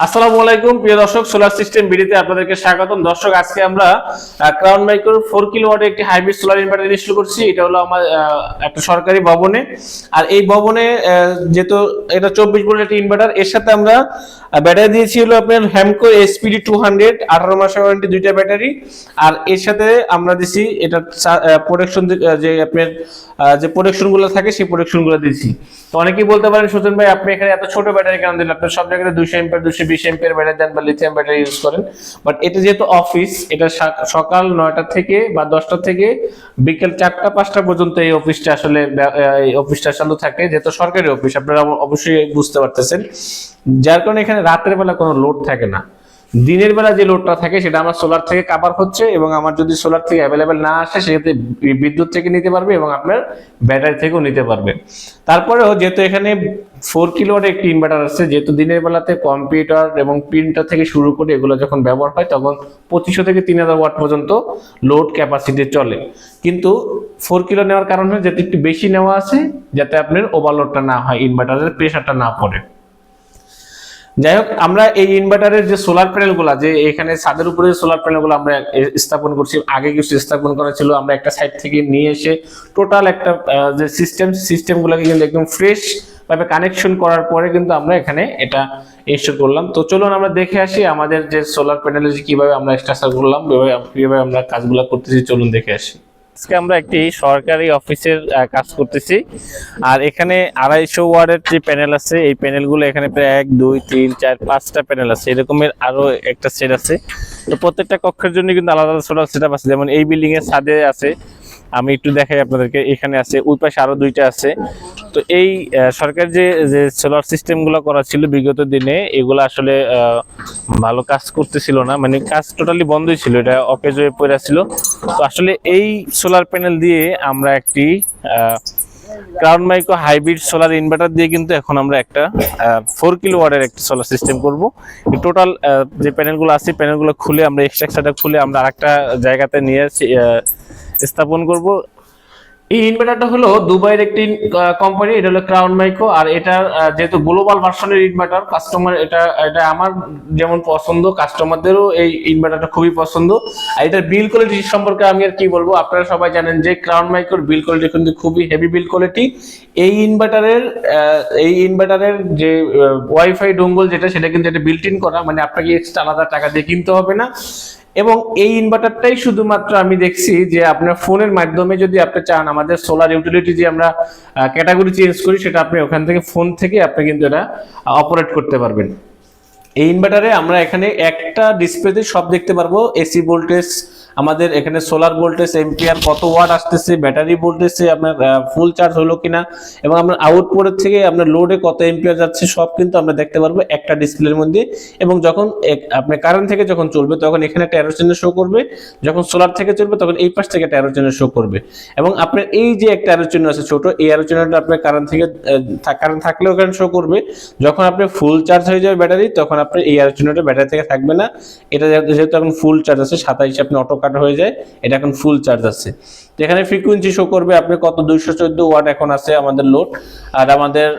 আসসালামু আলাইকুম প্রিয় দর্শক, সোলার সিস্টেম ভিডিওতে আপনাদেরকে স্বাগতম। দর্শক, আজকে আমরা ক্রাউন মাইক্রোর 4 কিলোওয়াটের একটি হাইব্রিড সোলার ইনভার্টার ইনস্টল করছি। এটা হলো আমার একটা সরকারি ভবনে। আর এই ভবনে যেহেতু এটা 24 ভোল্টের একটা ইনভার্টার, এর সাথে আমরা ব্যাটারি দিয়েছি হলো আপনার হ্যামকো এসপিডি 200, 18 মাসের ওয়ারেন্টি, দুইটা ব্যাটারি। আর এর সাথে আমরা দিছি এটা প্রোটেকশন, যে আপনার যে প্রোটেকশন গুলো থাকে সেই প্রোটেকশন গুলো দিয়েছি। তো অনেকেই বলতে পারেন, সুজন ভাই আপনি এখানে এত ছোট ব্যাটারি কেন দিলেন? আপনার সব জায়গায় 200 এম্পিয়ার 220 এম্পিয়ার ব্যাটারি দেন বা লিথিয়াম ব্যাটারি ইউজ করেন। বাট এটা যেহেতু অফিস, এটা সকাল 9টা থেকে বা 10টা থেকে বিকেল 4টা 5টা পর্যন্ত এই অফিসটা আসলে চালু থাকে। যেহেতু সরকারি অফিস, আপনারা অবশ্যই বুঝতে পারতেছেন, যার কারণে এখানে রাতের বেলা কোনো লোড থাকে না। দিনের বেলা যে লোডটা থাকে সেটা আমার সোলার থেকে কাভার হচ্ছে, এবং আমার যদি সোলার থেকে অ্যাভেলেবেল না আসে সেক্ষেত্রে বিদ্যুৎ থেকে নিতে পারবে এবং আপনার ব্যাটারি থেকেও নিতে পারবে। তারপরেও যেহেতু এখানে 4 কিলোওয়াটের একটি ইনভার্টার আছে, যেহেতু দিনের বেলাতে কম্পিউটার এবং প্রিন্টার থেকে শুরু করে এগুলো যখন ব্যবহার হয় তখন 2500 থেকে 3000 ওয়াট পর্যন্ত লোড ক্যাপাসিটি চলে। কিন্তু 4 কিলো নেওয়ার কারণে যেহেতু একটু বেশি নেওয়া আছে, যাতে আপনার ওভারলোডটা না হয়, ইনভার্টারের প্রেশারটা না পড়ে। যাই হোক, আমরা এই ইনভার্টারের যে সোলার প্যানেলগুলো, যে এখানে ছাদের উপরে সোলার প্যানেলগুলো আমরা স্থাপন করছি, আগে কিছু স্থাপন করা ছিল, আমরা একটা সাইড থেকে নিয়ে এসে টোটাল একটা যে সিস্টেমগুলোকে কিন্তু একদম ফ্রেশ ভাবে কানেকশন করার পরে কিন্তু আমরা এখানে এটা ইনস্টল করলাম। তো চলুন আমরা দেখে আসি আমাদের যে সোলার প্যানেলে কিভাবে আমরা স্ট্রাকচার করলাম, কিভাবে আমরা কাজগুলো করতেছি, চলুন দেখে আসি। আজকে আমরা একটি সরকারি অফিসের কাজ করতেছি। আর এখানে 250 ওয়াটের যে প্যানেল আছে, এই প্যানেলগুলো এখানে প্রায় 1 2 3 4 5টা প্যানেল আছে, এরকমের আরো একটা সেট আছে। তো প্রত্যেকটা কক্ষের জন্য কিন্তু আলাদা আলাদা সোলার সেটআপ আছে। যেমন এই বিল্ডিং এর ছাদে আছে, আমি একটু দেখাই আপনাদেরকে, এখানে আছে, ওই পাশে আরো 2টা আছে। তো এই সরকার যে সোলার সিস্টেম গুলো করা ছিল বিগত দিনে, এগুলো আসলে ভালো কাজ করতেছিল না, মানে কাজ টোটালি বন্ধই ছিল, এটা অকেজ হয়ে পড়ে ছিল। তো আসলে এই সোলার প্যানেল দিয়ে আমরা একটি crown micro hybrid solar inverter দিয়ে কিন্তু এখন আমরা একটা 4 কিলোওয়াটের একটা সোলার সিস্টেম করব। টোটাল যে প্যানেলগুলো আছে, প্যানেলগুলো খুলে আমরা এক্সট্রাক্টরটা খুলে আমরা আরেকটা জায়গাতে নিয়ে স্থাপন করব। এই ইনভার্টারটা হলো দুবাইয়ের একটি কোম্পানি, এটা হলো ক্রাউন মাইক্রো। আর এটা যেহেতু গ্লোবাল ভার্সনের ইনভার্টার, কাস্টমার এটা আমার যেমন পছন্দ, কাস্টমারদেরও এই ইনভার্টারটা খুবই পছন্দ। আর এটার বিল কোয়ালিটি সম্পর্কে আমি আর কি বলবো, আপনারা সবাই জানেন যে ক্রাউন মাইক্রোর বিল কোয়ালিটি কিন্তু খুবই হেভি বিল কোয়ালিটি। এই ইনভার্টারের যে ওয়াইফাই ডোঙ্গল যেটা, সেটা কিন্তু এটা বিল্ট ইন করা, মানে আপনাকে এক্সট্রা আলাদা টাকা দিয়ে কিনতে হবে না। এবং এই ইনভার্টারটাই শুধুমাত্র আমি দেখছি যে আপনার ফোনের মাধ্যমে যদি আপনি চান আমাদের সোলার ইউটিলিটি যে আমরা ক্যাটাগরি চেঞ্জ করি, সেটা আপনি ওখান থেকে ফোন থেকে আপনি কিন্তু এটা অপারেট করতে পারবেন। এই ইনভার্টারে আমরা এখানে একটা ডিসপ্লেতে সব দেখতে পারবো, এসি ভোল্টেজ, আমাদের এখানে সোলার ভোল্টেজ, এম্পিয়ার কত ওয়াট আসতেছে, ব্যাটারি ভোল্টেজে আপনার ফুল চার্জ হলো কিনা, এবং আপনার আউটপুটের থেকে আপনার লোডে কত এম্পিয়ার যাচ্ছে, সব কিন্তু আমরা দেখতে পারবো একটা ডিসপ্লের মধ্যে। এবং যখন আপনার কারেন্ট থেকে যখন চলবে তখন এখানে একটা অ্যারো চিহ্ন শো করবে, যখন সোলার থেকে চলবে তখন এই পাশ থেকে একটা অ্যারো চিহ্ন শো করবে। এবং আপনার এই যে একটা অ্যারো চিহ্ন আছে ছোট, এই অ্যারো চিহ্নটা আপনার কারেন্ট থাকলেও কারেন্ট শো করবে। যখন আপনি ফুল চার্জ হয়ে যাবে ব্যাটারি, তখন আপনার এই অ্যারো চিহ্নটা ব্যাটারি থেকে থাকবে না। এটা যেহেতু এখন ফুল চার্জ আছে, 27 আপনি অটো কাট হয়ে যায়, এটা এখন ফুল চার্জ আছে। যেখানে ফ্রিকোয়েন্সি শো করবে আপনি কত, 214 ওয়াট এখন আছে আমাদের লোড। আর আমাদের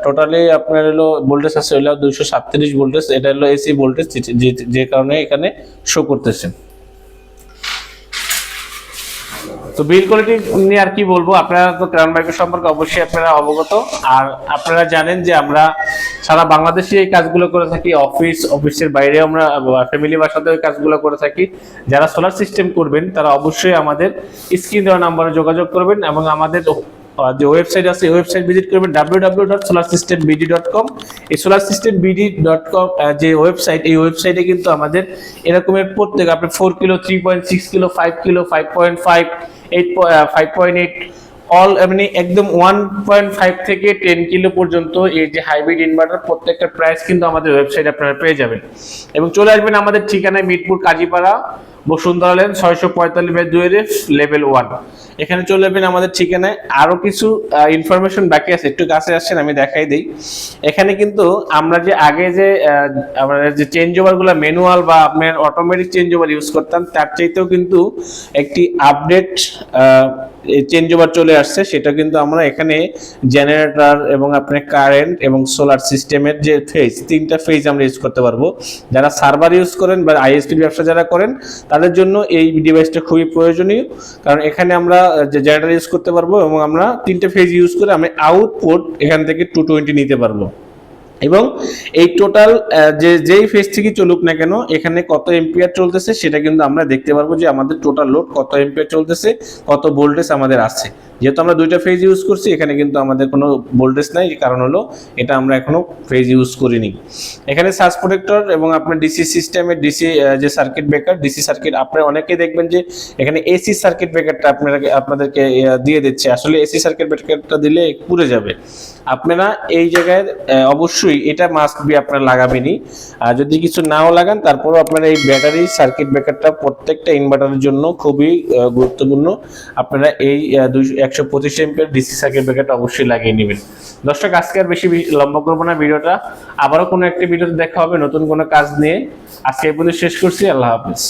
টোটালি আপনার হলো ভোল্টেজ আছে হলো 237 ভোল্টেজ, এটা হলো এসি ভোল্টেজ, যে কারণে এখানে শো করতেছে। তো বিল কোয়ালিটি নিয়ে আর কি বলবো, আপনারা তো ক্রাউন মাইক্রো সম্পর্কে অবশ্যই আপনারা অবগত। আর আপনারা জানেন যে আমরা সারা বাংলাদেশে এই কাজগুলো করে থাকি, অফিসের বাইরে আমরা ফ্যামিলি বাসাতে এই কাজগুলো করে থাকি। যারা সোলার সিস্টেম করবেন তারা অবশ্যই আমাদের স্ক্রিন দেওয়া নাম্বারে যোগাযোগ করবেন, এবং আমাদের যে ওয়েবসাইট আছে ওয়েবসাইট ভিজিট করবেন www.solarsystembd.com। এই solarsystembd.com যে ওয়েবসাইট, এই ওয়েবসাইটে কিন্তু আমাদের এরকমের প্রত্যেক আপনি 4 কিলো, 3.6 কিলো, 5 কিলো, 5.5, 5.8 অল, মানে একদম 1.5 থেকে 10 কিলো পর্যন্ত এই যে হাইব্রিড ইনভার্টার প্রত্যেকটা প্রাইস কিন্তু আমাদের ওয়েবসাইটে আপনারা পেয়ে যাবেন। এবং চলে আসবেন আমাদের ঠিকানায়, মিরপুর কাজীপাড়া, বসুন্ধরা লেন, 645/2 লেভেল 1। এখানে চলে যাবেন আমাদের ঠিকানায়। আরো কিছু ইনফরমেশন বাকি আছে, একটু কাছে আসছেন আমি দেখাই দিই। এখানে কিন্তু আমরা যে আগে যে আমরা যে চেঞ্জ ওভার গুলো ম্যানুয়াল বা আপনার অটোমেটিক চেঞ্জ ওভার ইউজ করতাম, তার চাইতেও কিন্তু একটি আপডেট চেঞ্জ ওভার চলে আসছে, সেটা কিন্তু আমরা এখানে জেনারেটর এবং আপনার কারেন্ট এবং সোলার সিস্টেমের যে ফেজ, তিনটা ফেজ আমরা ইউজ করতে পারবো। যারা সার্ভার ইউজ করেন বা আইএসপি ব্যবসা যারা করেন তাদের জন্য এই ডিভাইসটা খুবই প্রয়োজনীয়, কারণ এখানে আমরা যে জেনারেটর ইউজ করতে পারবো এবং আমরা তিনটা ফেজ ইউজ করে আমরা আউটপুট এখান থেকে 220 নিতে পারবো। এবং এই টোটাল যেই ফেজ থেকে চলুক না কেন এখানে কত এম্পিয়ার চলতেছে সেটা কিন্তু আমরা দেখতে পারবো যে আমাদের টোটাল লোড কত এম্পিয়ার চলতেছে, কত ভোল্টেজ আমাদের আছে। যেহেতু আমরা দুইটা ফেজ ইউজ করছি এখানে কিন্তু আমাদের কোনো ভোল্টেজ নাই, কারণ হলো এটা আমরা এখনো ফেজ ইউজ করিনি। এখানে সার্জ প্রোটেক্টর এবং আপনার ডিসি সিস্টেমের ডিসি যে সার্কিট ব্রেকার, ডিসি সার্কিট আপনারা অনেকেই দেখবেন যে এখানে এসি সার্কিট ব্রেকারটা আপনাদেরকে দিয়ে দিচ্ছে, আসলে এসি সার্কিট ব্রেকারটা দিলে পুড়ে যাবে। আপনারা এই জায়গায় অবশ্যই এটা মাস্ট বি আপনারা লাগাবেনই, আর যদি কিছু নাও লাগান তারপরেও আপনারা এই ব্যাটারি সার্কিট ব্রেকারটা প্রত্যেকটা ইনভার্টারের জন্য খুবই গুরুত্বপূর্ণ। আপনারা এই 125 এম্পিয়ার ডিসি সার্কিট ব্রেকারটা অবশ্যই লাগিয়ে নেবেন। দর্শক আজকে আর বেশি লম্বা করবো না ভিডিওটা, আবারও কোনো একটা ভিডিওতে দেখা হবে নতুন কোনো কাজ নিয়ে। আজকে এই পর্যন্ত শেষ করছি, আল্লাহ হাফেজ।